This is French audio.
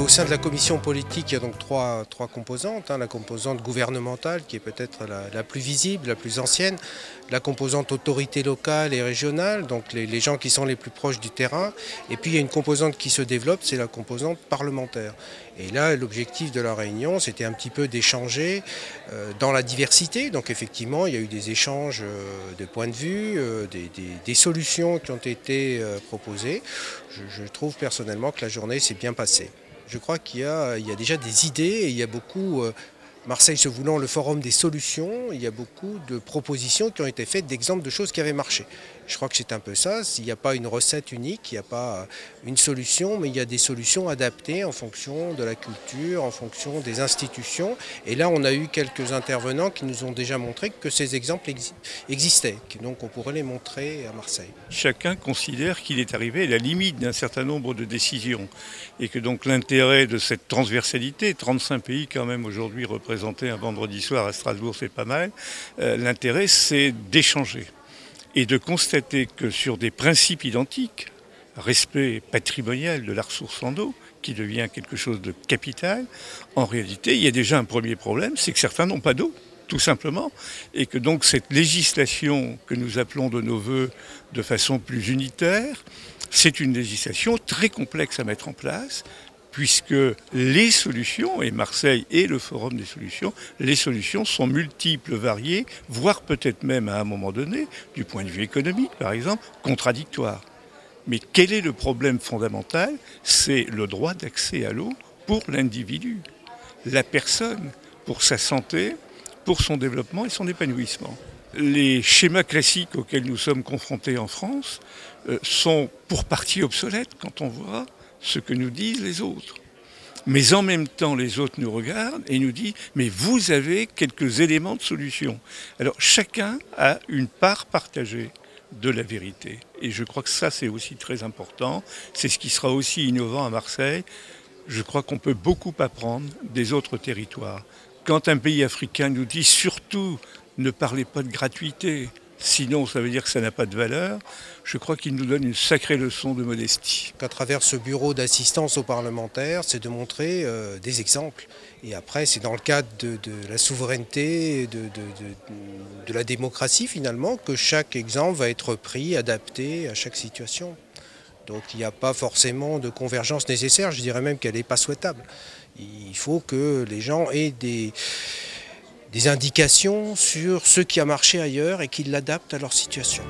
Au sein de la commission politique, il y a donc trois composantes. La composante gouvernementale, qui est peut-être la plus visible, la plus ancienne. La composante autorité locale et régionale, donc les gens qui sont les plus proches du terrain. Et puis il y a une composante qui se développe, c'est la composante parlementaire. Et là, l'objectif de la réunion, c'était un petit peu d'échanger dans la diversité. Donc effectivement, il y a eu des échanges de points de vue, des solutions qui ont été proposées. Je trouve personnellement que la journée s'est bien passée. Je crois qu'il y a déjà des idées et il y a beaucoup, Marseille se voulant le forum des solutions, il y a beaucoup de propositions qui ont été faites, d'exemples de choses qui avaient marché. Je crois que c'est un peu ça, il n'y a pas une recette unique, il n'y a pas une solution, mais il y a des solutions adaptées en fonction de la culture, en fonction des institutions. Et là, on a eu quelques intervenants qui nous ont déjà montré que ces exemples existaient, donc on pourrait les montrer à Marseille. Chacun considère qu'il est arrivé à la limite d'un certain nombre de décisions et que donc l'intérêt de cette transversalité, 35 pays quand même aujourd'hui représentés un vendredi soir à Strasbourg, c'est pas mal, l'intérêt c'est d'échanger et de constater que sur des principes identiques, respect patrimonial de la ressource en eau, qui devient quelque chose de capital, en réalité il y a déjà un premier problème, c'est que certains n'ont pas d'eau. Tout simplement, et que donc cette législation que nous appelons de nos voeux de façon plus unitaire, c'est une législation très complexe à mettre en place, puisque les solutions, et Marseille est le forum des solutions, les solutions sont multiples, variées, voire peut-être même à un moment donné, du point de vue économique par exemple, contradictoires. Mais quel est le problème fondamental? C'est le droit d'accès à l'eau pour l'individu, la personne, pour sa santé, pour son développement et son épanouissement. Les schémas classiques auxquels nous sommes confrontés en France sont pour partie obsolètes quand on voit ce que nous disent les autres. Mais en même temps, les autres nous regardent et nous disent « mais vous avez quelques éléments de solution ». Alors chacun a une part partagée de la vérité. Et je crois que ça, c'est aussi très important. C'est ce qui sera aussi innovant à Marseille. Je crois qu'on peut beaucoup apprendre des autres territoires. Quand un pays africain nous dit surtout ne parlez pas de gratuité, sinon ça veut dire que ça n'a pas de valeur, je crois qu'il nous donne une sacrée leçon de modestie. À travers ce bureau d'assistance aux parlementaires, c'est de montrer des exemples. Et après, c'est dans le cadre de la souveraineté, de la démocratie finalement, que chaque exemple va être pris, adapté à chaque situation. Donc il n'y a pas forcément de convergence nécessaire, je dirais même qu'elle n'est pas souhaitable. Il faut que les gens aient des indications sur ce qui a marché ailleurs et qu'ils l'adaptent à leur situation.